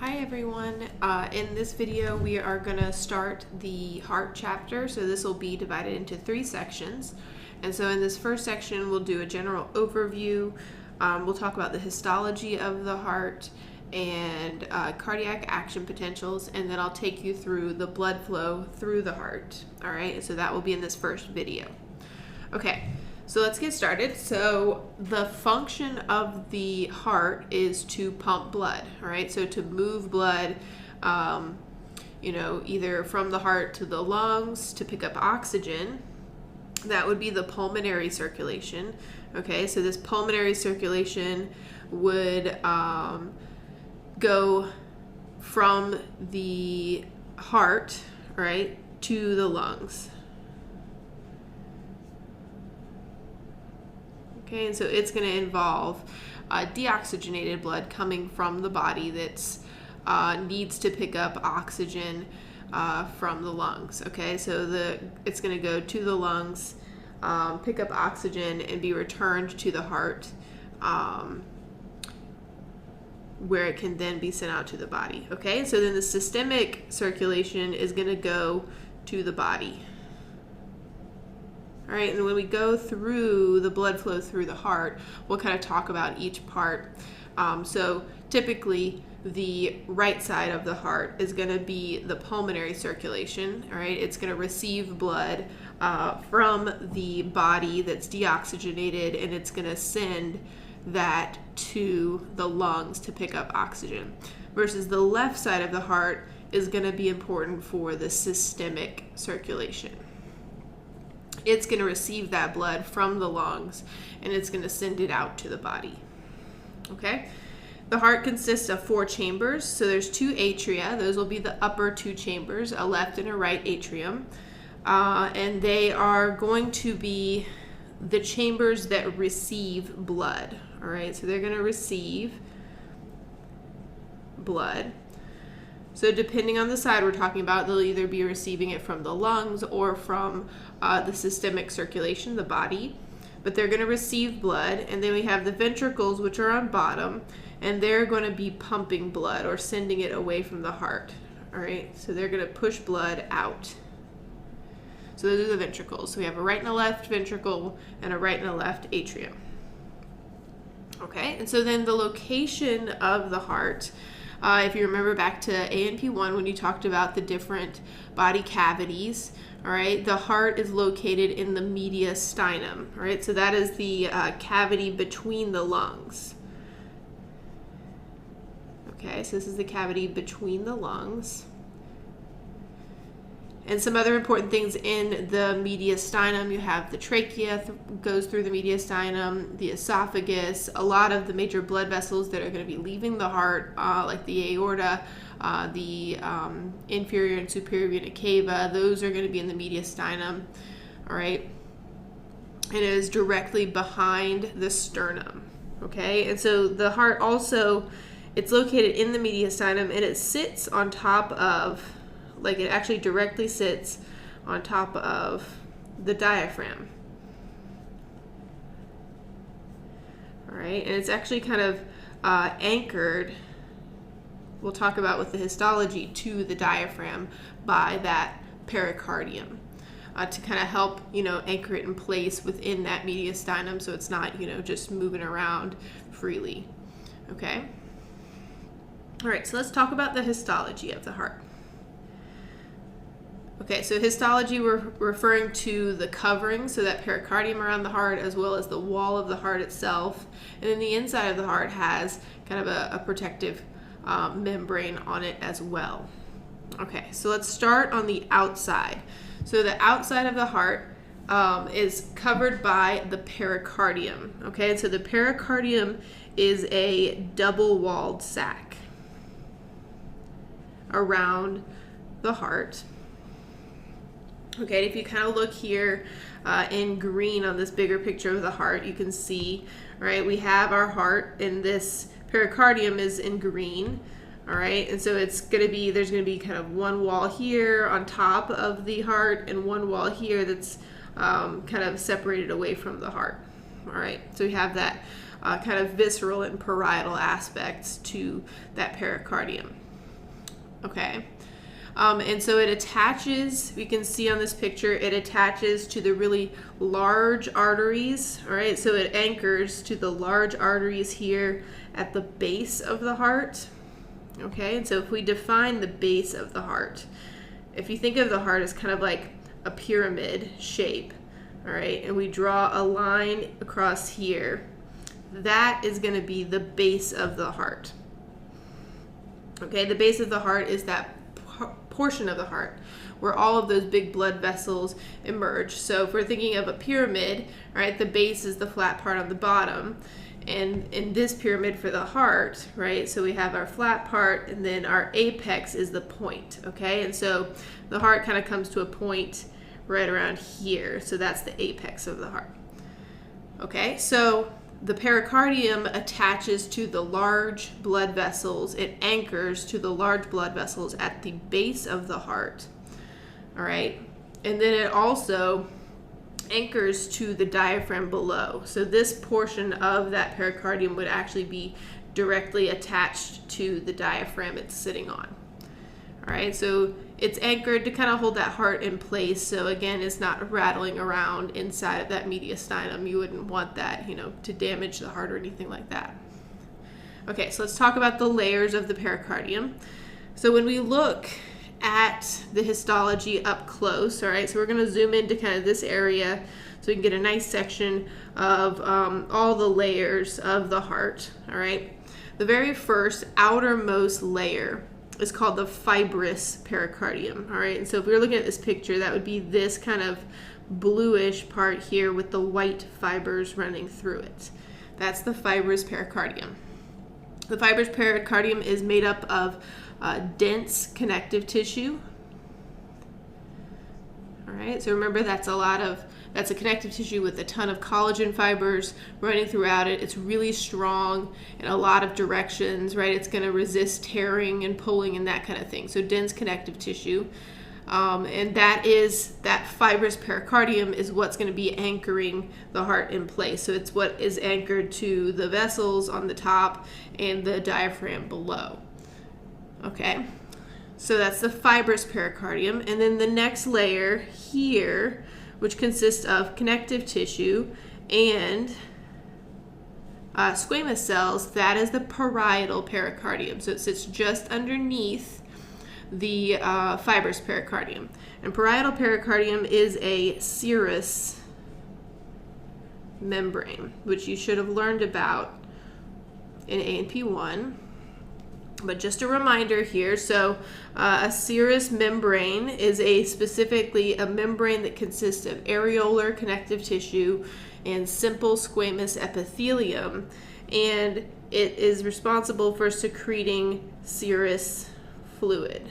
Hi everyone. In this video we are going to start the heart chapter. So this will be divided into 3 sections. And so in this first section we'll do a general overview. We'll talk about the histology of the heart and cardiac action potentials, and then I'll take you through the blood flow through the heart. All right, so that will be in this first video. Okay, so let's get started. So the function of the heart is to pump blood, all right? So to move blood, either from the heart to the lungs to pick up oxygen. That would be the pulmonary circulation, okay? So this pulmonary circulation would go from the heart, right, to the lungs. Okay, and so it's going to involve deoxygenated blood coming from the body that's needs to pick up oxygen from the lungs. Okay, so it's going to go to the lungs, pick up oxygen, and be returned to the heart, where it can then be sent out to the body. Okay, so then the systemic circulation is going to go to the body. All right, and when we go through the blood flow through the heart, we'll kind of talk about each part. So typically, the right side of the heart is going to be the pulmonary circulation. All right, it's going to receive blood from the body that's deoxygenated, and it's going to send that to the lungs to pick up oxygen. Versus the left side of the heart is going to be important for the systemic circulation. It's going to receive that blood from the lungs, and it's going to send it out to the body. Okay? The heart consists of 4 chambers. So there's 2 atria. Those will be the upper 2 chambers, a left and a right atrium. And they are going to be the chambers that receive blood. All right? So they're going to receive blood. So depending on the side we're talking about, they'll either be receiving it from the lungs or from the systemic circulation, the body. But they're going to receive blood. And then we have the ventricles, which are on bottom, and they're going to be pumping blood or sending it away from the heart. All right, so they're going to push blood out. So those are the ventricles. So we have a right and a left ventricle and a right and a left atrium. Okay, and so then the location of the heart, if you remember back to ANP1 when you talked about the different body cavities, all right, the heart is located in the mediastinum, all right? So that is the cavity between the lungs. Okay, so this is the cavity between the lungs. And some other important things in the mediastinum, you have the trachea goes through the mediastinum, the esophagus, a lot of the major blood vessels that are going to be leaving the heart, like the aorta, the inferior and superior vena cava, those are going to be in the mediastinum, all right? And it is directly behind the sternum, okay? And so the heart also, it's located in the mediastinum, and it sits on top of, like it actually directly sits on top of the diaphragm. All right, and it's actually kind of anchored, we'll talk about with the histology, to the diaphragm by that pericardium to kind of help, anchor it in place within that mediastinum so it's not, just moving around freely. Okay? All right, so let's talk about the histology of the heart. Okay, so histology, we're referring to the covering, so that pericardium around the heart, as well as the wall of the heart itself. And then the inside of the heart has kind of a protective membrane on it as well. Okay, so let's start on the outside. So the outside of the heart is covered by the pericardium. Okay, so the pericardium is a double-walled sac around the heart. Okay, if you kind of look here in green on this bigger picture of the heart, you can see, right, we have our heart, and this pericardium is in green, all right, and so it's going to be, there's going to be kind of one wall here on top of the heart and one wall here that's kind of separated away from the heart, all right, so we have that kind of visceral and parietal aspects to that pericardium. Okay. And so it attaches, we can see on this picture, it attaches to the really large arteries, all right? So it anchors to the large arteries here at the base of the heart, okay? And so if we define the base of the heart, if you think of the heart as kind of like a pyramid shape, all right, and we draw a line across here, that is going to be the base of the heart, okay? The base of the heart is that portion of the heart where all of those big blood vessels emerge. So if we're thinking of a pyramid, right, the base is the flat part on the bottom, and in this pyramid for the heart, right, so we have our flat part and then our apex is the point, okay? And so the heart kind of comes to a point right around here, so that's the apex of the heart. Okay, so the pericardium attaches to the large blood vessels. It anchors to the large blood vessels at the base of the heart. All right. And then it also anchors to the diaphragm below. So this portion of that pericardium would actually be directly attached to the diaphragm it's sitting on. All right. So it's anchored to kind of hold that heart in place. So again, it's not rattling around inside of that mediastinum. You wouldn't want that, to damage the heart or anything like that. Okay, so let's talk about the layers of the pericardium. So when we look at the histology up close, all right, so we're going to zoom into kind of this area so we can get a nice section of all the layers of the heart, all right. The very first outermost layer is called the fibrous pericardium, all right? And so if we were looking at this picture, that would be this kind of bluish part here with the white fibers running through it. That's the fibrous pericardium. The fibrous pericardium is made up of dense connective tissue, all right? So remember, that's a connective tissue with a ton of collagen fibers running throughout it. It's really strong in a lot of directions, right? It's going to resist tearing and pulling and that kind of thing. So dense connective tissue. And that fibrous pericardium is what's going to be anchoring the heart in place. So it's what is anchored to the vessels on the top and the diaphragm below. Okay, so that's the fibrous pericardium. And then the next layer here, which consists of connective tissue and squamous cells, that is the parietal pericardium. So it sits just underneath the fibrous pericardium. And parietal pericardium is a serous membrane, which you should have learned about in A&P 1. But just a reminder here, so a serous membrane is specifically a membrane that consists of areolar connective tissue and simple squamous epithelium, and it is responsible for secreting serous fluid.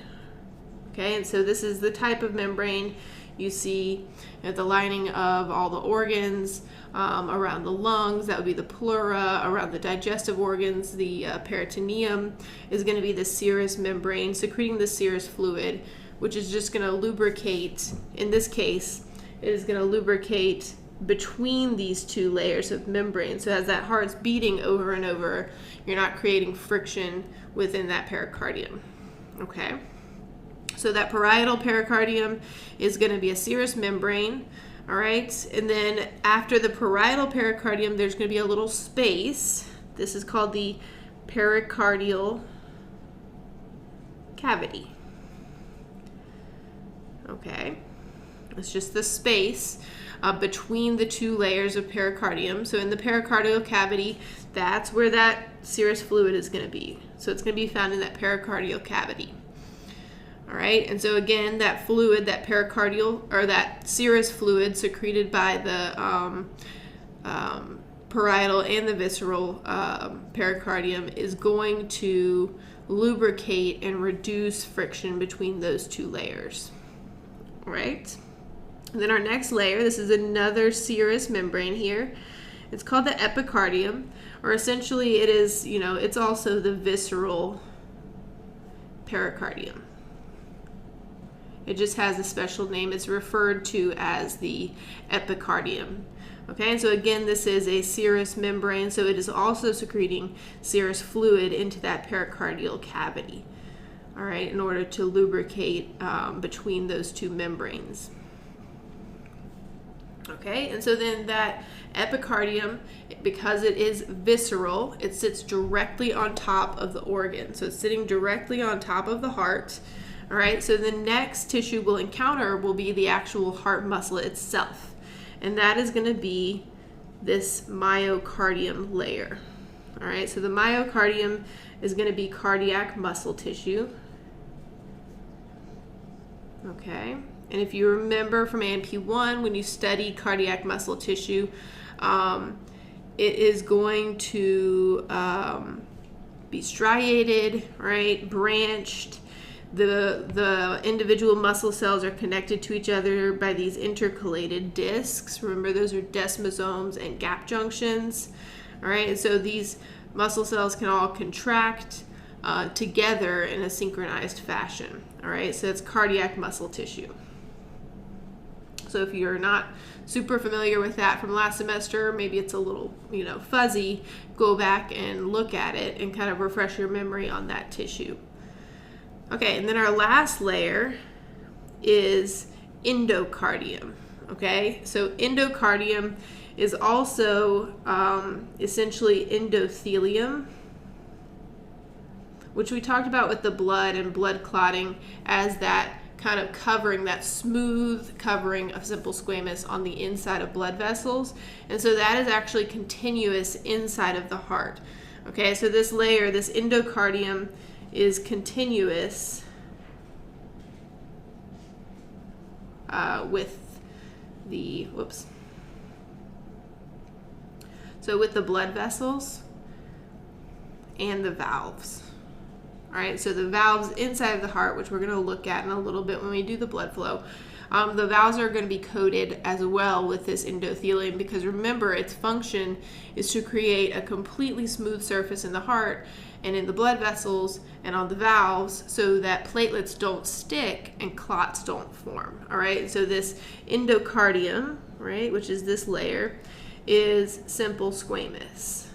Okay, and so this is the type of membrane you see at the lining of all the organs, around the lungs, that would be the pleura, around the digestive organs, the peritoneum is going to be the serous membrane secreting the serous fluid, which is just going to lubricate, in this case, it is going to lubricate between these two layers of membrane. So as that heart's beating over and over, you're not creating friction within that pericardium. Okay? So that parietal pericardium is going to be a serous membrane, all right? And then after the parietal pericardium, there's going to be a little space. This is called the pericardial cavity. Okay? It's just the space between the two layers of pericardium. So in the pericardial cavity, that's where that serous fluid is going to be. So it's going to be found in that pericardial cavity. All right, and so again, that fluid, that pericardial, or that serous fluid secreted by the parietal and the visceral pericardium is going to lubricate and reduce friction between those two layers. All right, and then our next layer, this is another serous membrane here. It's called the epicardium, or essentially it is, it's also the visceral pericardium. It just has a special name. It's referred to as the epicardium. Okay, and so again, this is a serous membrane, so it is also secreting serous fluid into that pericardial cavity. all right, in order to lubricate between those two membranes. Okay, and so then that epicardium, because it is visceral, it sits directly on top of the organ. So it's sitting directly on top of the heart. All right, so the next tissue we'll encounter will be the actual heart muscle itself. And that is going to be this myocardium layer. All right, so the myocardium is going to be cardiac muscle tissue. Okay, and if you remember from ANP1, when you study cardiac muscle tissue, it is going to be striated, right, branched. The individual muscle cells are connected to each other by these intercalated discs. Remember, those are desmosomes and gap junctions. All right, and so these muscle cells can all contract together in a synchronized fashion. All right, so it's cardiac muscle tissue. So if you're not super familiar with that from last semester, maybe it's a little, fuzzy, go back and look at it and kind of refresh your memory on that tissue. Okay, and then our last layer is endocardium. Okay, so endocardium is also essentially endothelium, which we talked about with the blood and blood clotting as that kind of covering, that smooth covering of simple squamous on the inside of blood vessels. And so that is actually continuous inside of the heart. Okay, so this layer, this endocardium, is continuous with the, with the blood vessels and the valves. All right, so the valves inside of the heart, which we're going to look at in a little bit when we do the blood flow, the valves are going to be coated as well with this endothelium, because remember, its function is to create a completely smooth surface in the heart and in the blood vessels and on the valves so that platelets don't stick and clots don't form. All right, so this endocardium, right, which is this layer, is simple squamous.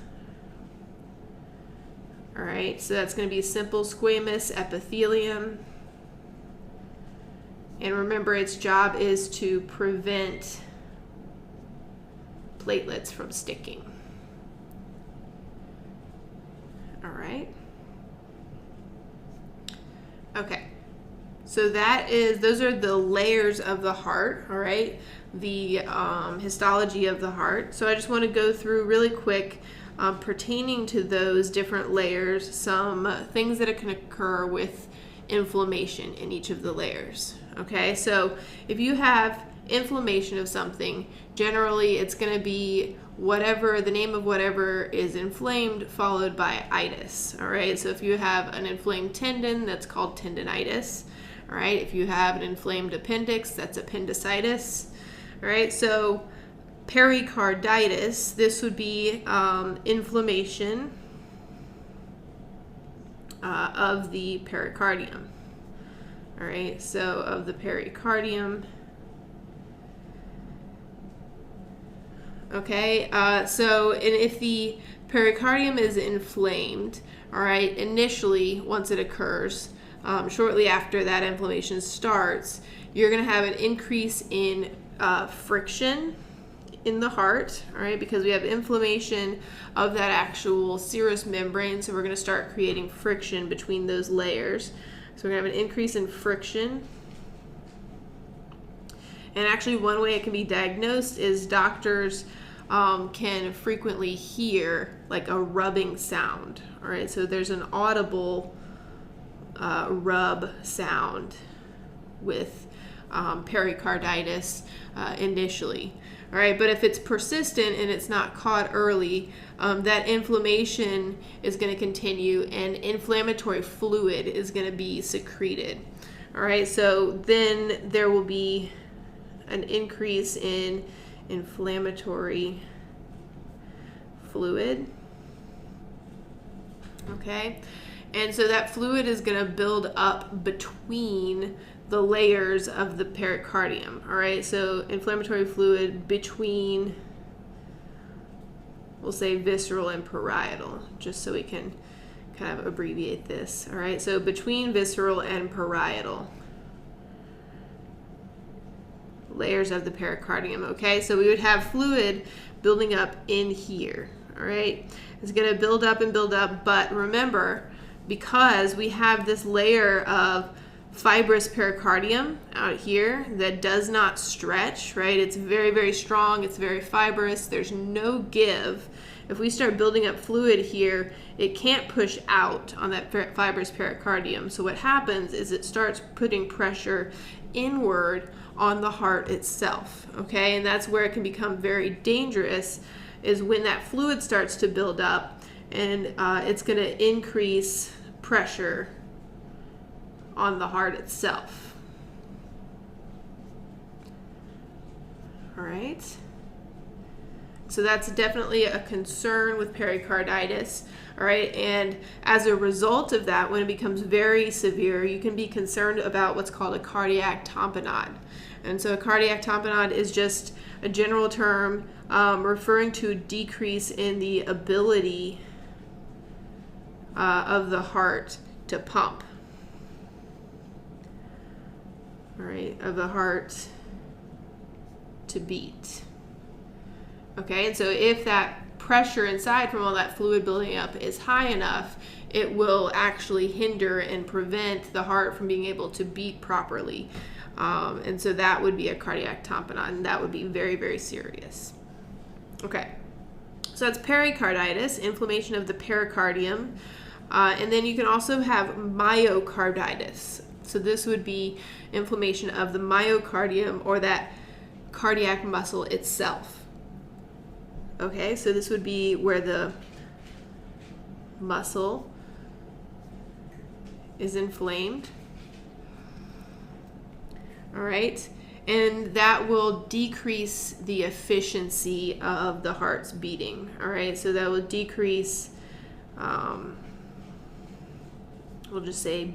All right, so that's going to be simple squamous epithelium. And remember, its job is to prevent platelets from sticking. All right. Okay, so those are the layers of the heart, all right, the histology of the heart. So I just want to go through really quick pertaining to those different layers, some things that can occur with inflammation in each of the layers. Okay, so if you have inflammation of something, generally it's going to be the name of whatever is inflamed followed by itis. All right, so if you have an inflamed tendon, that's called tendinitis. All right, if you have an inflamed appendix, that's appendicitis. All right, so pericarditis, this would be inflammation of the pericardium. All right, so of the pericardium. Okay, and if the pericardium is inflamed, all right, initially, once it occurs, shortly after that inflammation starts, you're going to have an increase in friction in the heart, all right, because we have inflammation of that actual serous membrane, so we're going to start creating friction between those layers. So we're going to have an increase in friction. And actually, one way it can be diagnosed is doctors can frequently hear like a rubbing sound. All right, so there's an audible rub sound with pericarditis initially. All right, but if it's persistent and it's not caught early, that inflammation is going to continue and inflammatory fluid is going to be secreted. All right, so then there will be an increase in inflammatory fluid. Okay, and so that fluid is going to build up between the layers of the pericardium. All right, so inflammatory fluid between, we'll say, visceral and parietal, just so we can kind of abbreviate this. All right, so between visceral and parietal layers of the pericardium. Okay, so we would have fluid building up in here. All right, it's going to build up and build up, but remember, because we have this layer of fibrous pericardium out here that does not stretch, right? It's very, very strong. It's very fibrous. There's no give. If we start building up fluid here, it can't push out on that fibrous pericardium. So what happens is it starts putting pressure inward on the heart itself, okay? And that's where it can become very dangerous, is when that fluid starts to build up, and it's going to increase pressure on the heart itself. All right. So that's definitely a concern with pericarditis. All right. And as a result of that, when it becomes very severe, you can be concerned about what's called a cardiac tamponade. And so a cardiac tamponade is just a general term referring to a decrease in the ability of the heart to pump. All right, of the heart to beat. Okay, and so if that pressure inside from all that fluid building up is high enough, it will actually hinder and prevent the heart from being able to beat properly. And so that would be a cardiac tamponade, and that would be very, very serious. Okay, so that's pericarditis, inflammation of the pericardium. And then you can also have myocarditis. So this would be inflammation of the myocardium, or that cardiac muscle itself. Okay, so this would be where the muscle is inflamed. All right, and that will decrease the efficiency of the heart's beating. All right, so that will decrease, we'll just say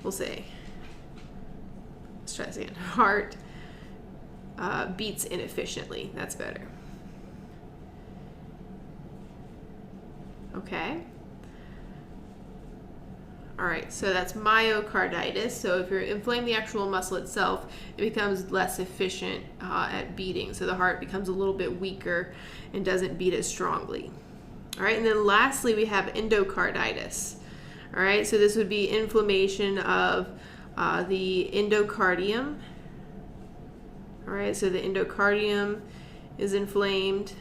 let's try this again. Heart beats inefficiently. That's better. Okay. All right, so that's myocarditis. So if you're inflaming the actual muscle itself, it becomes less efficient at beating. So the heart becomes a little bit weaker and doesn't beat as strongly. All right, and then lastly, we have endocarditis. All right, so this would be inflammation of the endocardium. All right, so the endocardium is inflamed.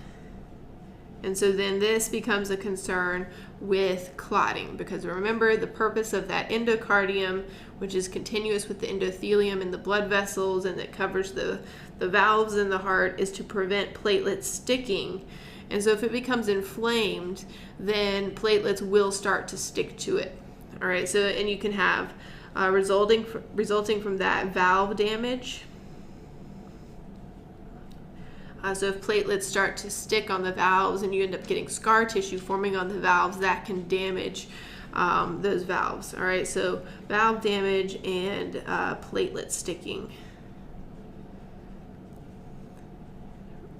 And so then this becomes a concern with clotting, because remember, the purpose of that endocardium, which is continuous with the endothelium and the blood vessels and that covers the valves in the heart, is to prevent platelets sticking. And so if it becomes inflamed, then platelets will start to stick to it. All right, so, and you can have resulting from that valve damage. So if platelets start to stick on the valves and you end up getting scar tissue forming on the valves, that can damage those valves. All right, so valve damage and platelet sticking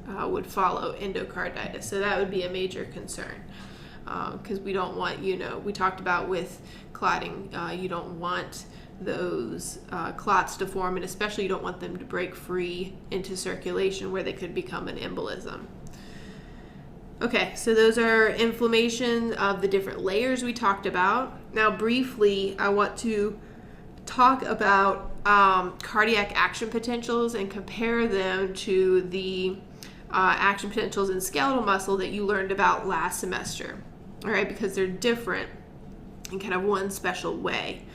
would follow endocarditis. So that would be a major concern, because we don't want, we talked about with clotting, you don't want those clots to form, and especially you don't want them to break free into circulation where they could become an embolism. Okay, so those are inflammation of the different layers we talked about. Now briefly, I want to talk about cardiac action potentials and compare them to the action potentials in skeletal muscle that you learned about last semester. All right, because they're different in kind of one special way.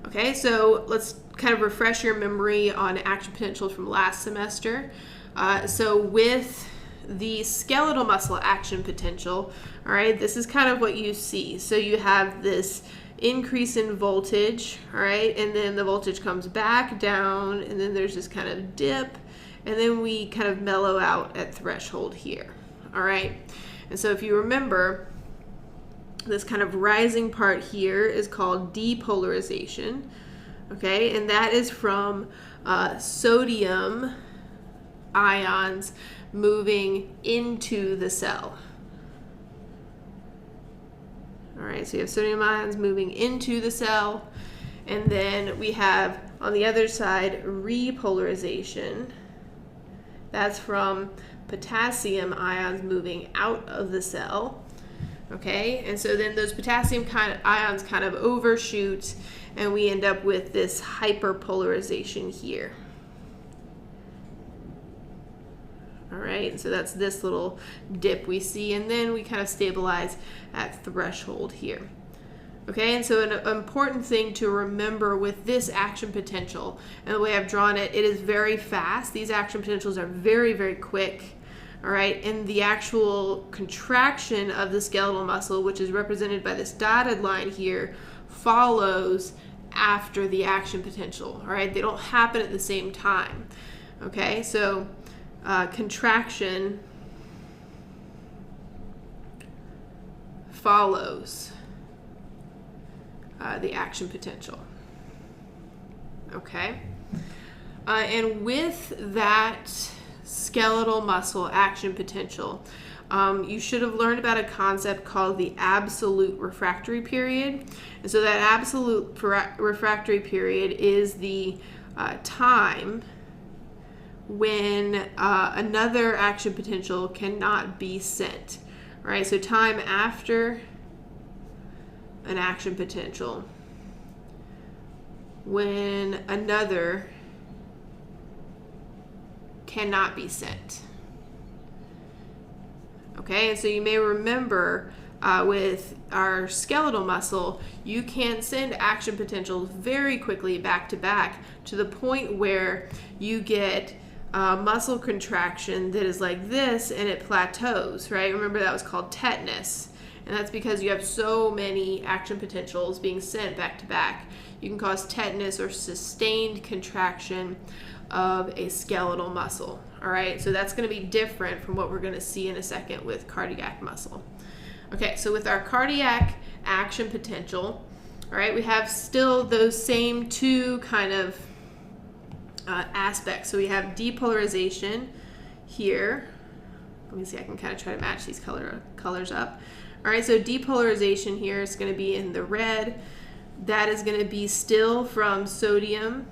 Okay, so let's kind of refresh your memory on action potentials from last semester. So with the skeletal muscle action potential, all right, this is kind of what you see. So you have this increase in voltage, all right, and then the voltage comes back down, and then there's this kind of dip, and then we kind of mellow out at threshold here, all right? And so if you remember, this kind of rising part here is called depolarization, okay? And that is from sodium ions moving into the cell. All right, so you have sodium ions moving into the cell, and then we have on the other side repolarization. That's from potassium ions moving out of the cell. Okay, and so then those potassium ions kind of overshoot, and we end up with this hyperpolarization here. All right, so that's this little dip we see, and then we kind of stabilize at threshold here. Okay, and so an important thing to remember with this action potential, and the way I've drawn it, it is very fast. These action potentials are very, very quick. All right, and the actual contraction of the skeletal muscle, which is represented by this dotted line here, follows after the action potential. All right, they don't happen at the same time. Okay, so contraction follows the action potential. Okay, and with that skeletal muscle action potential, you should have learned about a concept called the absolute refractory period. And so that absolute refractory period is the time when another action potential cannot be sent. Right? So time after an action potential when another cannot be sent. Okay, and so you may remember with our skeletal muscle, you can send action potentials very quickly back to back to the point where you get muscle contraction that is like this and it plateaus, right? Remember that was called tetanus. And that's because you have so many action potentials being sent back to back. You can cause tetanus or sustained contraction of a skeletal muscle. All right, so that's going to be different from what we're going to see in a second with cardiac muscle. Okay, so with our cardiac action potential, all right, we have still those same two kind of aspects. So we have depolarization here. Let me see, I can kind of try to match these colors up. All right, so depolarization here is going to be in the red. That is going to be still from sodium,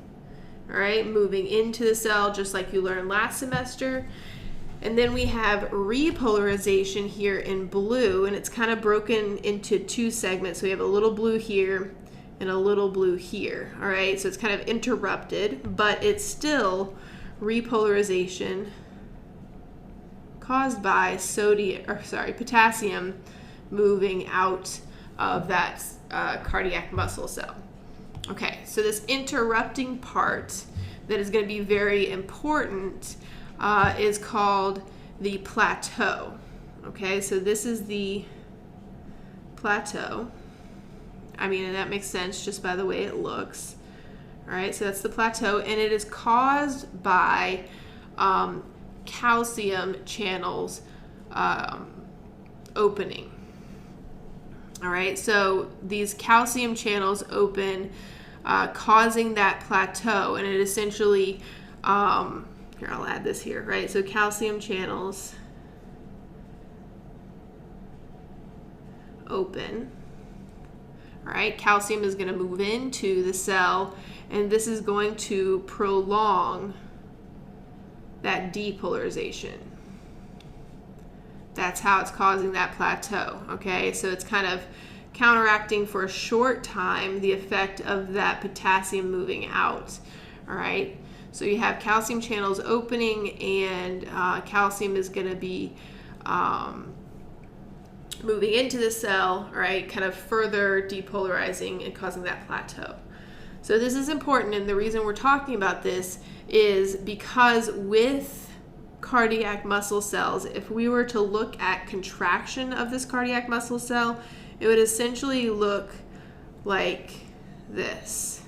all right, moving into the cell just like you learned last semester. And then we have repolarization here in blue, and it's kind of broken into two segments. So we have a little blue here and a little blue here, all right? So it's kind of interrupted, but it's still repolarization caused by potassium moving out of that cardiac muscle cell. Okay, so this interrupting part that is going to be very important is called the plateau. Okay, so this is the plateau. I mean, and that makes sense just by the way it looks. All right, so that's the plateau, and it is caused by calcium channels opening. All right, so these calcium channels open, causing that plateau, and it essentially, here, I'll add this here, right? So calcium channels open. All right, calcium is going to move into the cell, and this is going to prolong that depolarization. That's how it's causing that plateau, okay? So it's kind of counteracting for a short time the effect of that potassium moving out, all right? So you have calcium channels opening, and calcium is going to be moving into the cell, all right, kind of further depolarizing and causing that plateau. So this is important, and the reason we're talking about this is because with cardiac muscle cells, if we were to look at contraction of this cardiac muscle cell, it would essentially look like this.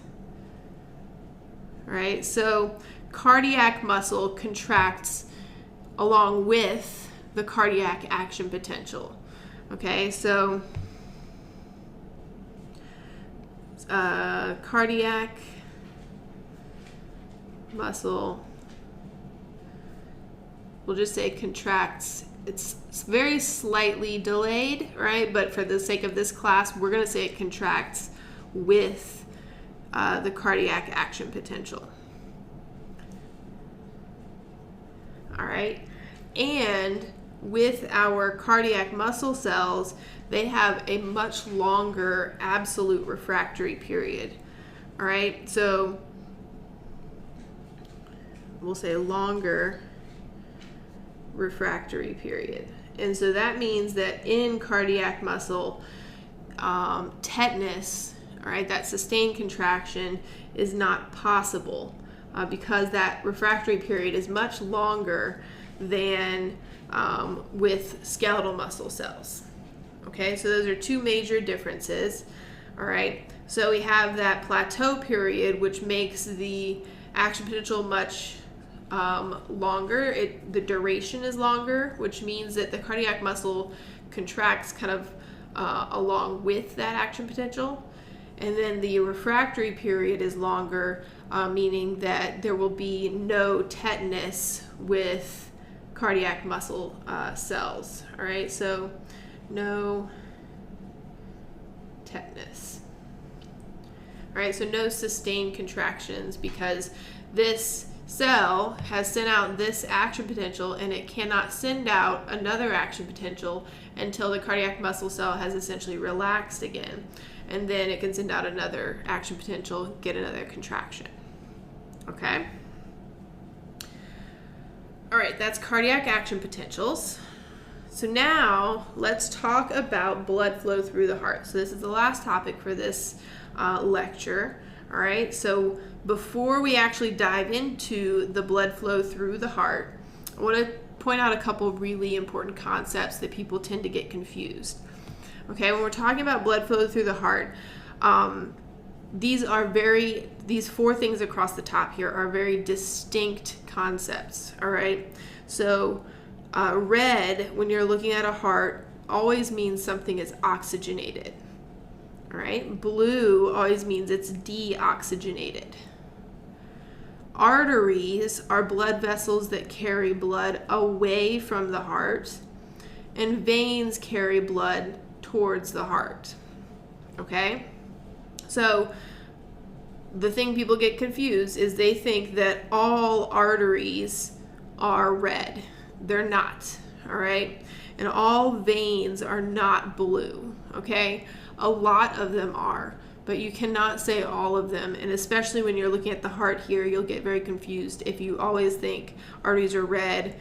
All right, so cardiac muscle contracts along with the cardiac action potential. Okay, so cardiac muscle, we'll just say contracts it's very slightly delayed, right? But for the sake of this class, we're going to say it contracts with the cardiac action potential. All right. And with our cardiac muscle cells, they have a much longer absolute refractory period. All right. So we'll say longer refractory period. And so that means that in cardiac muscle, tetanus, all right, that sustained contraction is not possible because that refractory period is much longer than with skeletal muscle cells. Okay, so those are two major differences. All right, so we have that plateau period, which makes the action potential much longer. The duration is longer, which means that the cardiac muscle contracts kind of along with that action potential. And then the refractory period is longer, meaning that there will be no tetanus with cardiac muscle cells. All right, so no tetanus. All right, so no sustained contractions because this cell has sent out this action potential and it cannot send out another action potential until the cardiac muscle cell has essentially relaxed again. And then it can send out another action potential, get another contraction. Okay? All right, that's cardiac action potentials. So now let's talk about blood flow through the heart. So this is the last topic for this lecture. All right, so before we actually dive into the blood flow through the heart, I want to point out a couple of really important concepts that people tend to get confused. Okay, when we're talking about blood flow through the heart, these four things across the top here are very distinct concepts. All right, so red, when you're looking at a heart, always means something is oxygenated. All right, blue always means it's deoxygenated. Arteries are blood vessels that carry blood away from the heart, and veins carry blood towards the heart. Okay? So the thing people get confused is they think that all arteries are red. They're not. All right? And all veins are not blue. Okay? A lot of them are, but you cannot say all of them. And especially when you're looking at the heart here, you'll get very confused if you always think arteries are red,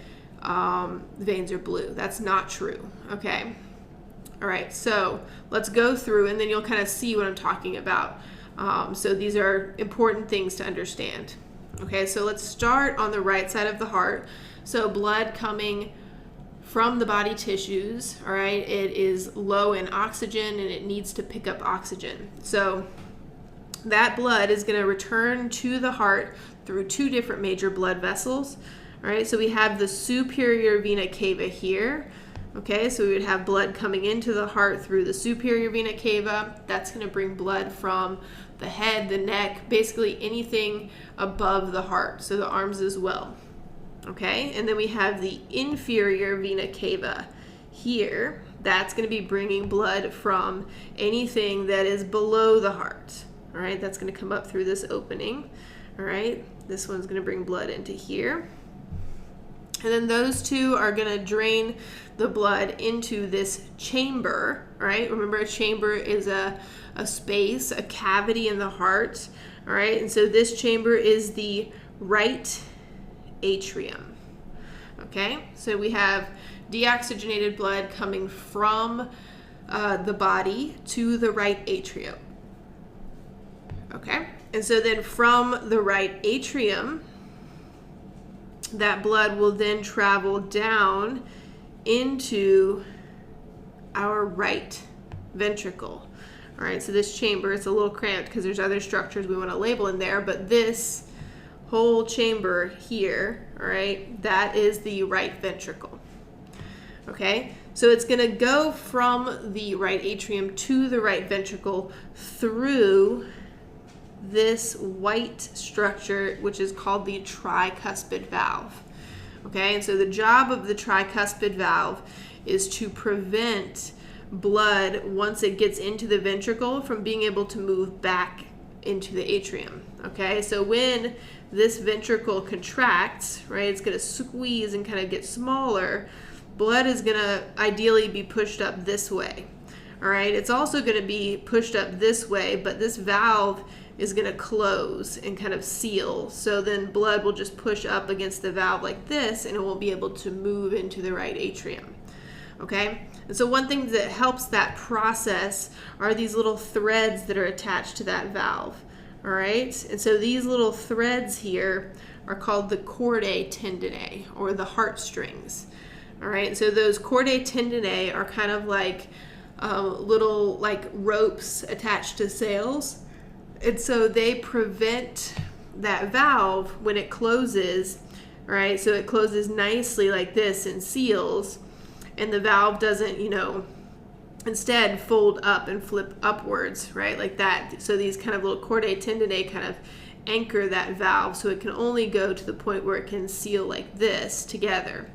veins are blue. That's not true. Okay? All right, so let's go through and then you'll kind of see what I'm talking about. So these are important things to understand. Okay, so let's start on the right side of the heart. So blood coming from the body tissues, all right, it is low in oxygen and it needs to pick up oxygen. So that blood is going to return to the heart through two different major blood vessels. All right, so we have the superior vena cava here. Okay, so we would have blood coming into the heart through the superior vena cava. That's going to bring blood from the head, the neck, basically anything above the heart, so the arms as well. Okay, and then we have the inferior vena cava here. That's going to be bringing blood from anything that is below the heart. All right, that's going to come up through this opening. All right, this one's going to bring blood into here. And then those two are going to drain the blood into this chamber, right? Remember, a chamber is a space, a cavity in the heart, all right? And so this chamber is the right atrium, okay? So we have deoxygenated blood coming from the body to the right atrium, okay? And so then from the right atrium, that blood will then travel down into our right ventricle. All right, so this chamber, it's a little cramped because there's other structures we want to label in there, but this whole chamber here, all right, that is the right ventricle. Okay, so it's going to go from the right atrium to the right ventricle through this white structure, which is called the tricuspid valve. Okay, and so the job of the tricuspid valve is to prevent blood, once it gets into the ventricle, from being able to move back into the atrium. Okay, so when this ventricle contracts, right, it's going to squeeze and kind of get smaller. Blood is going to ideally be pushed up this way. All right, it's also going to be pushed up this way, but this valve is going to close and kind of seal. So then blood will just push up against the valve like this, and it won't be able to move into the right atrium. Okay, and so one thing that helps that process are these little threads that are attached to that valve. All right, and so these little threads here are called the chordae tendineae, or the heartstrings. All right, so those chordae tendineae are kind of like little like ropes attached to sails, and so they prevent that valve when it closes. Right, so it closes nicely like this and seals, and the valve doesn't, instead fold up and flip upwards, right, like that. So these kind of little chordae tendineae kind of anchor that valve, so it can only go to the point where it can seal like this together.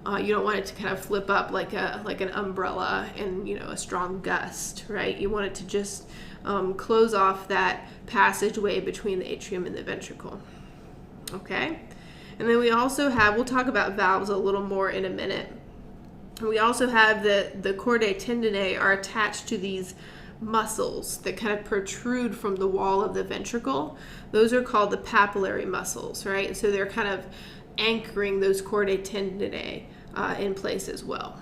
You don't want it to kind of flip up like an umbrella and a strong gust, right? You want it to just close off that passageway between the atrium and the ventricle. Okay, and then we also have, we'll talk about valves a little more in a minute. We also have the chordae tendineae are attached to these muscles that kind of protrude from the wall of the ventricle. Those are called the papillary muscles, right? And so they're kind of anchoring those chordae tendineae in place as well.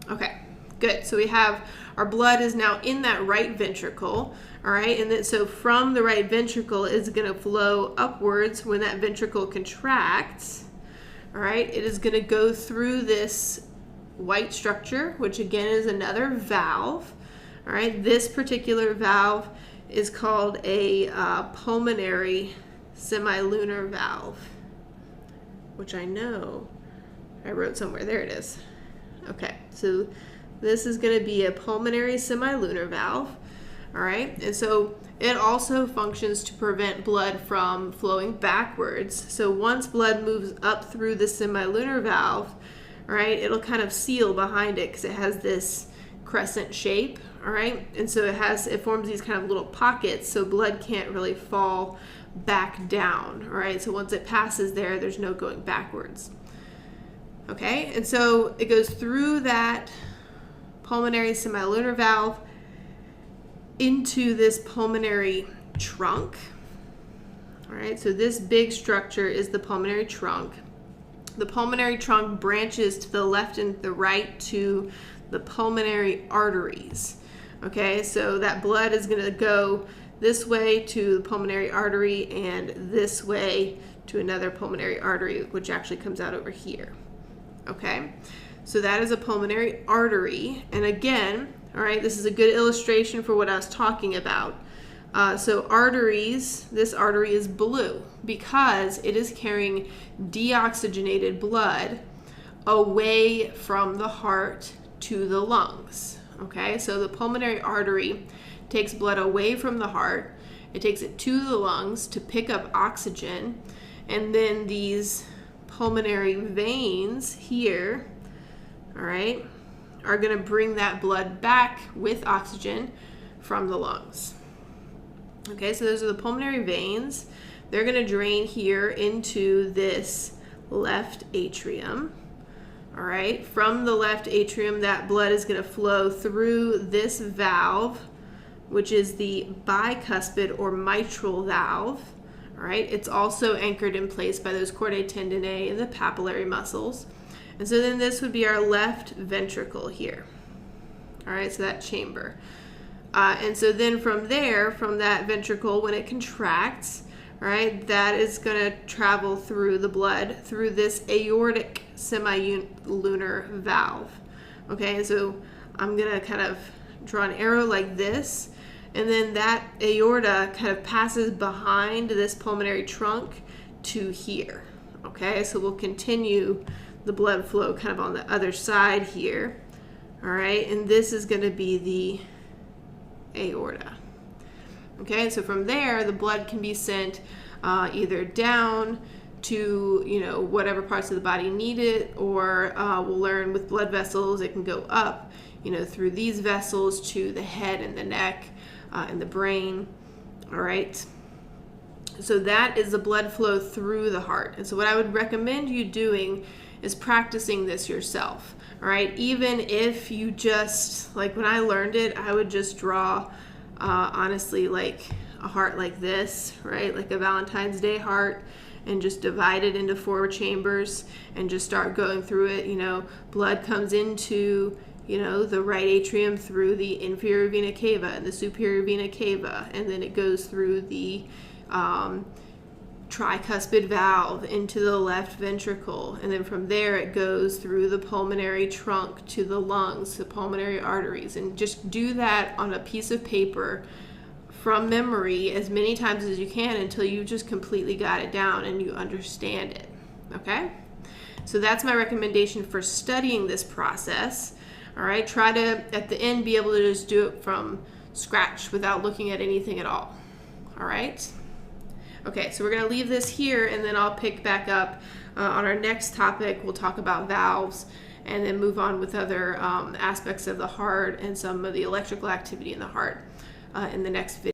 Okay, good. So we have our blood is now in that right ventricle, all right? And then so from the right ventricle is going to flow upwards when that ventricle contracts, all right? It is going to go through this white structure, which again is another valve. All right, this particular valve is called a pulmonary semilunar valve, which I know I wrote somewhere. There it is. Okay, so this is going to be a pulmonary semilunar valve. All right, and so it also functions to prevent blood from flowing backwards. So once blood moves up through the semilunar valve, all right, it'll kind of seal behind it because it has this crescent shape, all right? And so it forms these kind of little pockets, so blood can't really fall back down, all right? So once it passes there, there's no going backwards. Okay, and so it goes through that pulmonary semilunar valve into this pulmonary trunk. All right, so this big structure is the pulmonary trunk. The pulmonary trunk branches to the left and the right to the pulmonary arteries. Okay, so that blood is going to go this way to the pulmonary artery and this way to another pulmonary artery, which actually comes out over here. Okay, so that is a pulmonary artery. And again, all right, this is a good illustration for what I was talking about. So arteries, this artery is blue because it is carrying deoxygenated blood away from the heart to the lungs. Okay, so the pulmonary artery takes blood away from the heart, it takes it to the lungs to pick up oxygen, and then these pulmonary veins here, all right, are going to bring that blood back with oxygen from the lungs. Okay, so those are the pulmonary veins. They're going to drain here into this left atrium. All right, from the left atrium, that blood is going to flow through this valve, which is the bicuspid or mitral valve. All right, it's also anchored in place by those chordae tendineae and the papillary muscles. And so then this would be our left ventricle here. All right, so that chamber. And so then from there, from that ventricle, when it contracts, all right, that is going to travel through the blood through this aortic semilunar valve. Okay, and so I'm going to kind of draw an arrow like this, and then that aorta kind of passes behind this pulmonary trunk to here. Okay, so we'll continue the blood flow kind of on the other side here. All right, and this is going to be the aorta. Okay, so from there the blood can be sent either down to, you know, whatever parts of the body need it, or we'll learn with blood vessels, it can go up, you know, through these vessels to the head and the neck and the brain. All right. So that is the blood flow through the heart. And so what I would recommend you doing is practicing this yourself. All right. Even if you just, like when I learned it, I would just draw, honestly, like a heart like this, right? Like a Valentine's Day heart, and just divide it into 4 chambers and just start going through it. You know, blood comes into, you know, the right atrium through the inferior vena cava and the superior vena cava, and then it goes through the tricuspid valve into the left ventricle, and then from there it goes through the pulmonary trunk to the lungs, the pulmonary arteries. And just do that on a piece of paper from memory as many times as you can until you just completely got it down and you understand it. Okay? So that's my recommendation for studying this process. All right, try to at the end be able to just do it from scratch without looking at anything at all. All right? Okay, so we're going to leave this here, and then I'll pick back up on our next topic. We'll talk about valves and then move on with other aspects of the heart and some of the electrical activity in the heart in the next video.